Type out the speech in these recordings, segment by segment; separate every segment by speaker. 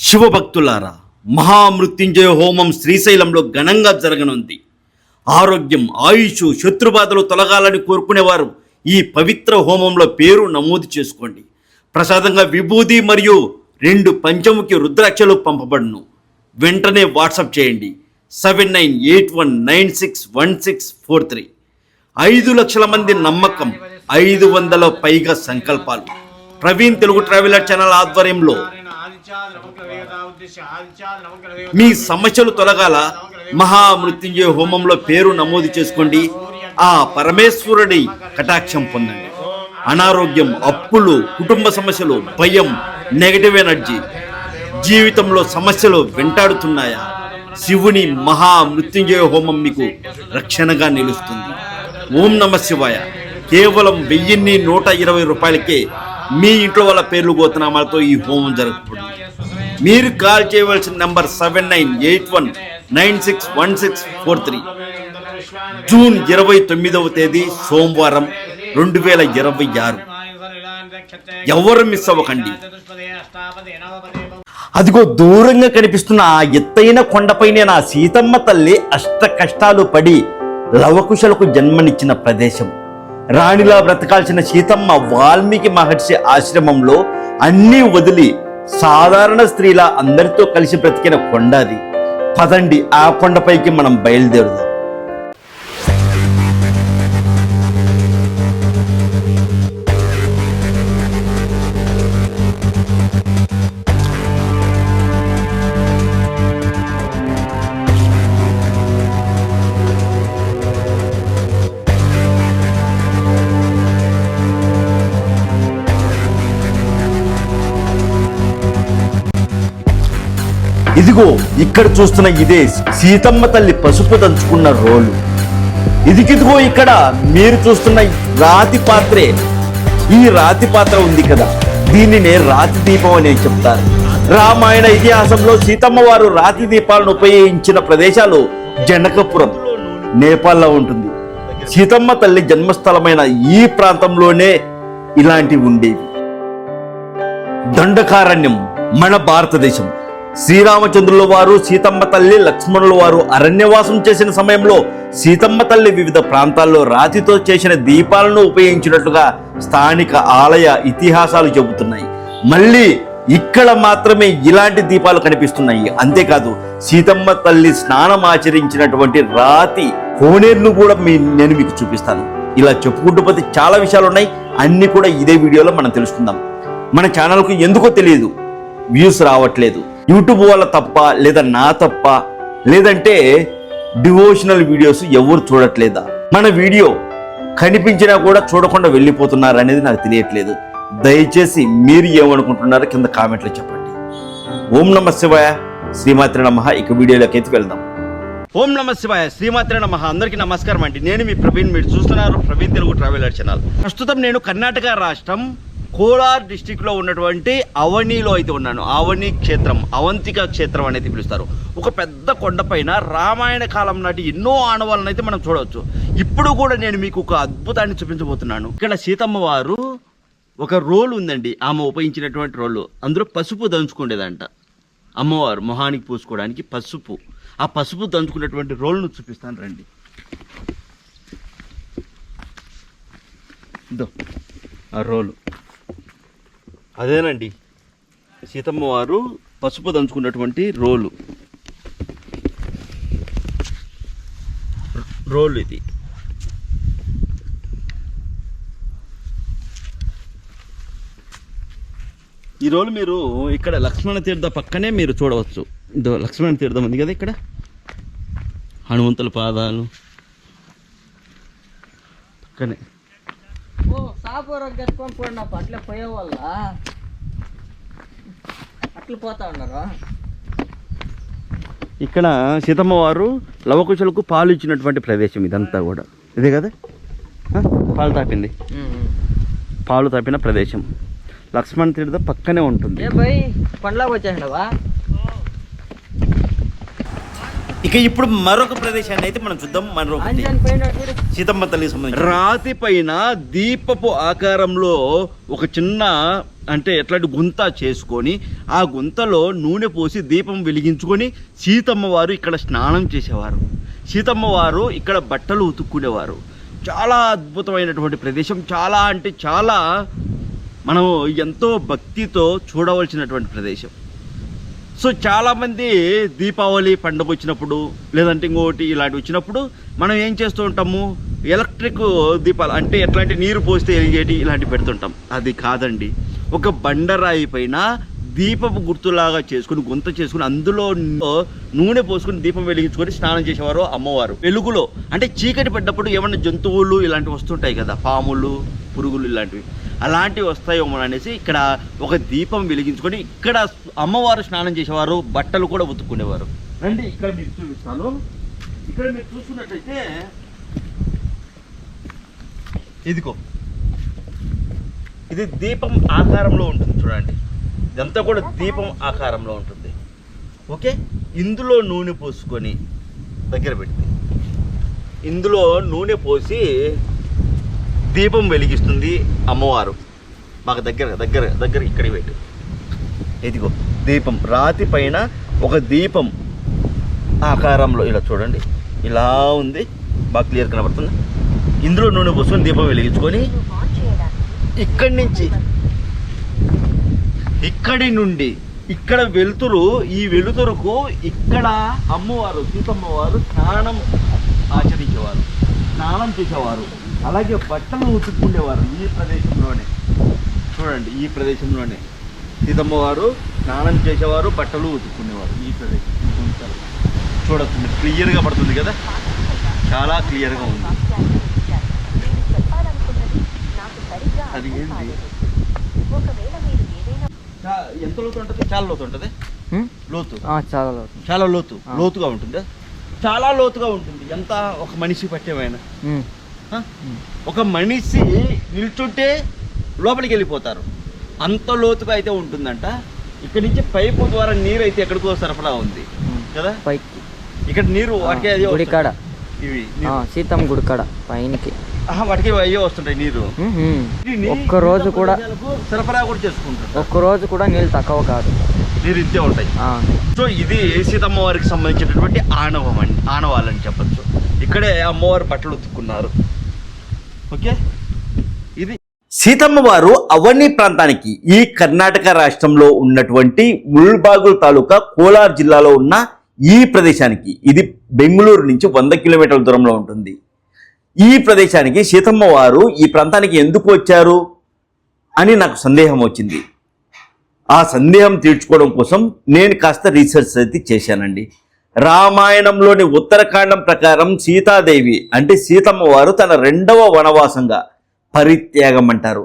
Speaker 1: శివభక్తులారా, మహామృత్యుంజయ హోమం శ్రీశైలంలో ఘనంగా జరగనుంది. ఆరోగ్యం, ఆయుష్, శత్రుబాధలు తొలగాలని కోరుకునేవారు ఈ పవిత్ర హోమంలో పేరు నమోదు చేసుకోండి. ప్రసాదంగా విభూది మరియు 2 పంచముఖి రుద్రాక్షలు పంపబడును. వెంటనే వాట్సాప్ చేయండి 7981961643. 5 లక్షల మంది నమ్మకం, 500 పైగా సంకల్పాలు. ప్రవీణ్ తెలుగు ట్రావెలర్ ఛానల్ ఆధ్వర్యంలో మీ సమస్యలు తొలగాల మహామృత్యుంజయ హోమంలో పేరు నమోదు చేసుకోండి. ఆ పరమేశ్వరుడి కటాక్షం పొందండి. అనారోగ్యం, అప్పులు, కుటుంబ సమస్యలు, భయం, నెగటివ్ ఎనర్జీ, జీవితంలో సమస్యలు వెంటాడుతున్నాయా? శివుని మహామృత్యుంజయ హోమం మీకు రక్షణగా నిలుస్తుంది. ఓం నమ శివాయ. కేవలం 1120 రూపాయలకే మీ ఇంట్లో వాళ్ళ పేర్లు గోతనామాలతో ఈ హోమం జరుగుతుంది. మీరు కాల్ చేయవలసిన నంబర్ 7981961643. జూన్ 29వ తేదీ సోమవారం 2026. ఎవరు మిస్ అవ్వకండి. అదిగో దూరంగా కనిపిస్తున్న ఆ ఎత్తైన కొండపైనే నా సీతమ్మ తల్లి అష్ట కష్టాలు పడి లవకుశలకు జన్మనిచ్చిన ప్రదేశం. రాణిలా బ్రతకాల్సిన సీతమ్మ వాల్మీకి మహర్షి ఆశ్రమంలో అన్నీ వదిలి సాధారణ స్త్రీలా అందరితో కలిసి బ్రతికిన కొండ అది. పదండి, ఆ కొండపైకి మనం బయలుదేరుదాం. ఇదిగో ఇక్కడ చూస్తున్న ఇదే సీతమ్మ తల్లి పసుపు దంచుకున్న రోలు. ఇదిగో ఇక్కడ మీరు చూస్తున్న రాతి పాత్రే. ఈ రాతి పాత్ర ఉంది కదా, దీనినే రాతి దీపం అని చెప్తారు. రామాయణ ఇతిహాసంలో సీతమ్మ వారు రాతి దీపాలను ఉపయోగించిన ప్రదేశాలు జనకపురం, నేపాల్లో ఉంటుంది. సీతమ్మ తల్లి జన్మస్థలమైన ఈ ప్రాంతంలోనే ఇలాంటివి ఉండేవి. దండకారణ్యం మన భారతదేశం. శ్రీరామచంద్రుల వారు, సీతమ్మ తల్లి, లక్ష్మణుల వారు అరణ్యవాసం చేసిన సమయంలో సీతమ్మ తల్లి వివిధ ప్రాంతాల్లో రాతితో చేసిన దీపాలను ఉపయోగించినట్లుగా స్థానిక ఆలయ ఇతిహాసాలు చెబుతున్నాయి. మళ్ళీ ఇక్కడ మాత్రమే ఇలాంటి దీపాలు కనిపిస్తున్నాయి. అంతేకాదు, సీతమ్మ తల్లి స్నానం ఆచరించినటువంటి రాతి కోనేరును కూడా నేను మీకు చూపిస్తాను. ఇలా చెప్పుకుంటూ పోతే చాలా విషయాలు ఉన్నాయి. అన్ని కూడా ఇదే వీడియోలో మనం తెలుసుకుందాం. మన ఛానల్కు ఎందుకో తెలియదు వ్యూస్ రావట్లేదు. యూట్యూబ్ వాళ్ళ తప్ప, లేదా నా తప్ప, లేదంటే డివోషనల్ వీడియోస్ ఎవరు చూడట్లేదా? మన వీడియో కనిపించినా కూడా చూడకుండా వెళ్ళిపోతున్నారు అనేది నాకు తెలియట్లేదు. దయచేసి మీరు ఏమనుకుంటున్నారో కింద కామెంట్లో చెప్పండి. ఓం నమ శివాయ, శ్రీమాత్రే నమః. ఇక వీడియోలోకి అయితే వెళ్దాం. ఓం నమ శివాయ, శ్రీమాత్రే నమః. అందరికీ నమస్కారం అండి. నేను మీ ప్రవీణ్. మీరు చూస్తున్నారు ప్రవీణ్ తెలుగు ట్రావెలర్ ఛానల్. ప్రస్తుతం నేను కర్ణాటక రాష్ట్రం కోలార్ డిస్టిక్లో ఉన్నటువంటి అవనిలో అయితే ఉన్నాను. అవని క్షేత్రం, అవంతిక క్షేత్రం అనేది పిలుస్తారు. ఒక పెద్ద కొండపైన రామాయణ కాలం నాటి ఎన్నో ఆనవాళ్ళను అయితే మనం చూడవచ్చు. ఇప్పుడు కూడా నేను మీకు ఒక అద్భుతాన్ని చూపించబోతున్నాను. ఇక్కడ సీతమ్మ వారు ఒక రోలు ఉందండి, ఆమె ఉపయోగించినటువంటి రోలు. అందులో పసుపు దంచుకునేదంట అమ్మవారు మొహానికి పూసుకోవడానికి పసుపు. ఆ పసుపు దంచుకున్నటువంటి రోలును చూపిస్తాను రండి. ఇదో ఆ రోలు అదేనండి, సీతమ్మ వారు పసుపు దంచుకున్నటువంటి రోలు ఇది. ఈ రోలు మీరు ఇక్కడ లక్ష్మణ తీర్థ పక్కనే మీరు చూడవచ్చు. ఇదో లక్ష్మణ తీర్థం ఉంది కదా ఇక్కడ, హనుమంతుల పాదాలు పక్కనే. ఇక్కడ సీతమ్మ వారు లవకుశులకు పాలు ఇచ్చినటువంటి ప్రదేశం ఇదంతా కూడా. ఇదే కదా పాలు తాపిన ప్రదేశం. లక్ష్మణ తీర్థ పక్కనే ఉంటుంది. ఇక ఇప్పుడు మరొక ప్రదేశాన్ని అయితే మనం చూద్దాం. మరొకటి సీతమ్మ తల్లికి సంబంధించి రాతి పైన దీపపు ఆకారంలో ఒక చిన్న అంటే ఎట్లాంటి గుంత చేసుకొని ఆ గుంతలో నూనె పోసి దీపం వెలిగించుకొని సీతమ్మ వారు ఇక్కడ స్నానం చేసేవారు. సీతమ్మ వారు ఇక్కడ బట్టలు ఉతుక్కునేవారు. చాలా అద్భుతమైనటువంటి ప్రదేశం, చాలా అంటే చాలా మనం ఎంతో భక్తితో చూడవలసినటువంటి ప్రదేశం. సో చాలామంది దీపావళి పండుగ వచ్చినప్పుడు లేదంటే ఇంకోటి ఇలాంటి వచ్చినప్పుడు మనం ఏం చేస్తూ ఉంటాము, ఎలక్ట్రిక్ దీపాలు అంటే ఎట్లాంటి నీరు పోస్తే వెలిగేటి ఇలాంటివి పెడుతుంటాం. అది కాదండి, ఒక బండరాయి పైన దీపపు గుర్తులాగా చేసుకుని గుంత చేసుకుని అందులో నూనె పోసుకుని దీపం వెలిగించుకొని స్నానం చేసేవారు అమ్మవారు. వెలుగులో అంటే చీకటి పడ్డప్పుడు ఏమన్నా జంతువులు ఇలాంటివి వస్తుంటాయి కదా, పాములు పురుగులు ఇలాంటివి, అలాంటివి వస్తాయో అనేసి ఇక్కడ ఒక దీపం వెలిగించుకొని ఇక్కడ అమ్మవారు స్నానం చేసేవారు, బట్టలు కూడా ఉతుక్కునేవారు. రండి ఇక్కడ మీకు చూపిస్తాను. ఇక్కడ మీరు చూసుకున్నట్లయితే ఇదిగో ఇది దీపం ఆకారంలో ఉంటుంది చూడండి, ఇదంతా కూడా దీపం ఆకారంలో ఉంటుంది. ఓకే, ఇందులో నూనె పోసుకొని దగ్గర పెడితే ఇందులో నూనె పోసి దీపం వెలిగిస్తుంది అమ్మవారు. మాకు దగ్గర దగ్గర దగ్గర ఇక్కడికి పెట్టు. ఇదిగో దీపం, రాతి పైన ఒక దీపం ఆకారంలో ఇలా చూడండి, ఇలా ఉంది, బాగా క్లియర్ కనబడుతుంది. ఇందులో నూనె పోసుకొని దీపం వెలిగించుకొని ఇక్కడి నుండి ఇక్కడ వెలుతురు, ఈ వెలుతురుకు ఇక్కడ అమ్మవారు సీతమ్మ వారు స్నానం ఆచరించేవారు, స్నానం చేసేవారు. అలాగే బట్టలు ఉతుక్కుండేవారు ఈ ప్రదేశంలోనే. చూడండి, ఈ ప్రదేశంలోనే సీతమ్మ వారు స్నానం చేసేవారు, బట్టలు ఉతుక్కునేవారు. ఈ ప్రదేశం చూడొచ్చు, క్లియర్గా పడుతుంది కదా, చాలా క్లియర్గా ఉంది. అది ఏంటి, ఎంత లోతు ఉంటుంది? చాలా లోతు ఉంటుంది. లోతు చాలా లోతుగా ఉంటుంది. చాలా లోతుగా ఉంటుంది. ఎంత ఒక మనిషి పట్టేమైనా ఒక మనిషి నిల్చుంటే లోపలికి వెళ్ళిపోతారు, అంత లోతుగా అయితే ఉంటుందంట. ఇక్కడి నుంచి పైపు ద్వారా నీరు అయితే ఎక్కడికో సరఫరా ఉంది కదా పైకి. ఇక్కడ నీరు వాటికి ఇవి
Speaker 2: సీతమ్మ గుడి కాడ పైనకి
Speaker 1: వాటికి అయ్యే వస్తుంటాయి నీరు.
Speaker 2: ఒక్క రోజు కూడా
Speaker 1: సరఫరా కూడా చేసుకుంటారు.
Speaker 2: ఒక్క రోజు కూడా నీళ్ళు తక్కువ కాదు,
Speaker 1: నీరు ఇంతే ఉంటాయి. సో ఇది సీతమ్మ వారికి సంబంధించినటువంటి ఆనవాళ్ళని చెప్పచ్చు. ఇక్కడే అమ్మవారు బట్టలు ఉతుక్కున్నారు. ఓకే, ఇది సీతమ్మ వారు అవని ప్రాంతానికి ఈ కర్ణాటక రాష్ట్రంలో ఉన్నటువంటి ముల్బాగుల్ తాలూకా కోలార్ జిల్లాలో ఉన్న ఈ ప్రదేశానికి, ఇది బెంగళూరు నుంచి 100 కిలోమీటర్ల దూరంలో ఉంటుంది. ఈ ప్రదేశానికి సీతమ్మ వారు ఈ ప్రాంతానికి ఎందుకు వచ్చారు అని నాకు సందేహం వచ్చింది. ఆ సందేహం తీర్చుకోవడం కోసం నేను కాస్త రీసెర్చ్ అయితే చేశానండి. రామాయణంలోని ఉత్తరకాండం ప్రకారం సీతాదేవి అంటే సీతమ్మ వారు తన 2వ వనవాసంగా పరిత్యాగం అంటారు,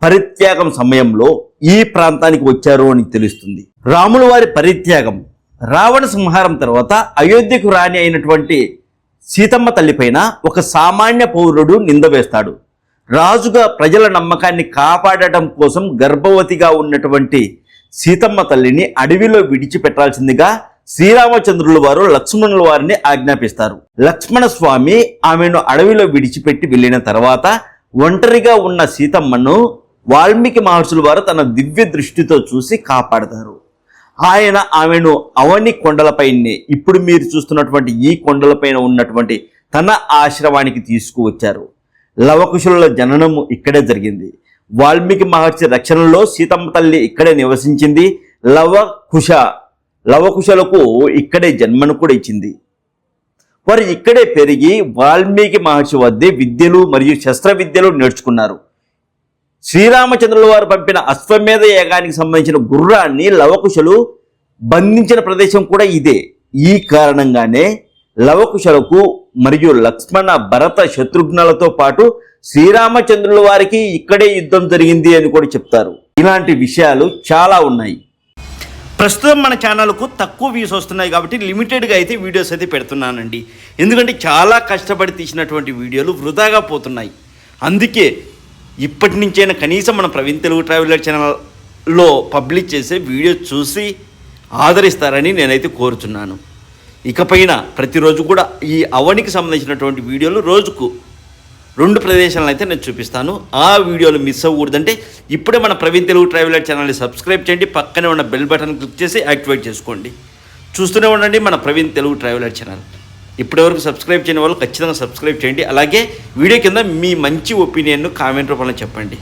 Speaker 1: పరిత్యాగం సమయంలో ఈ ప్రాంతానికి వచ్చారు అని తెలుస్తుంది. రాముల వారి పరిత్యాగం, రావణ సంహారం తర్వాత అయోధ్యకు రాణి అయినటువంటి సీతమ్మ తల్లిపైన ఒక సామాన్య పౌరుడు నింద వేస్తాడు. రాజుగా ప్రజల నమ్మకాన్ని కాపాడటం కోసం గర్భవతిగా ఉన్నటువంటి సీతమ్మ తల్లిని అడవిలో విడిచిపెట్టాల్సిందిగా శ్రీరామచంద్రుల వారు లక్ష్మణుల వారిని ఆజ్ఞాపిస్తారు. లక్ష్మణ స్వామి ఆమెను అడవిలో విడిచిపెట్టి వెళ్ళిన తర్వాత ఒంటరిగా ఉన్న సీతమ్మను వాల్మీకి మహర్షుల వారు తన దివ్య దృష్టితో చూసి కాపాడతారు. ఆయన ఆమెను అవని కొండలపైనే, ఇప్పుడు మీరు చూస్తున్నటువంటి ఈ కొండలపైన ఉన్నటువంటి తన ఆశ్రమానికి తీసుకువచ్చారు. లవకుశుల జననము ఇక్కడే జరిగింది. వాల్మీకి మహర్షి రక్షణలో సీతమ్మ తల్లి ఇక్కడే నివసించింది. లవకుశలకు ఇక్కడే జన్మను కూడా ఇచ్చింది. వారు ఇక్కడే పెరిగి వాల్మీకి మహర్షి వద్దే విద్యలు మరియు శస్త్ర విద్యలు నేర్చుకున్నారు. శ్రీరామచంద్రుల వారు పంపిన అశ్వమేధ యాగానికి సంబంధించిన గుర్రాన్ని లవకుశలు బంధించిన ప్రదేశం కూడా ఇదే. ఈ కారణంగానే లవకుశలకు మరియు లక్ష్మణ భరత శత్రుఘ్నులతో పాటు శ్రీరామచంద్రుల వారికి ఇక్కడే యుద్ధం జరిగింది అని కూడా చెప్తారు. ఇలాంటి విషయాలు చాలా ఉన్నాయి. ప్రస్తుతం మన ఛానల్కు తక్కువ వ్యూస్ వస్తున్నాయి కాబట్టి లిమిటెడ్గా అయితే వీడియోస్ అయితే పెడుతున్నానండి. ఎందుకంటే చాలా కష్టపడి తీసినటువంటి వీడియోలు వృధాగా పోతున్నాయి. అందుకే ఇప్పటి నుంచైనా కనీసం మన ప్రవీణ్ తెలుగు ట్రావెలర్ ఛానల్లో పబ్లిష్ చేసే వీడియో చూసి ఆదరిస్తారని నేనైతే కోరుచున్నాను. ఇకపైన ప్రతిరోజు కూడా ఈ అవనికి సంబంధించినటువంటి వీడియోలు రోజుకు 2 ప్రదేశాలను అయితే నేను చూపిస్తాను. ఆ వీడియోలు మిస్ అవ్వకూడదంటే ఇప్పుడే మన ప్రవీణ్ తెలుగు ట్రావెలర్ ఛానల్ని సబ్స్క్రైబ్ చేయండి, పక్కనే ఉన్న బెల్ బటన్ క్లిక్ చేసి యాక్టివేట్ చేసుకోండి. చూస్తూనే ఉండండి మన ప్రవీణ్ తెలుగు ట్రావెలర్ ఛానల్. ఇప్పటివరకు సబ్స్క్రైబ్ చేయని వాళ్ళు ఖచ్చితంగా సబ్స్క్రైబ్ చేయండి. అలాగే వీడియో కింద మీ మంచి ఒపీనియన్ను కామెంట్ రూపంలో చెప్పండి.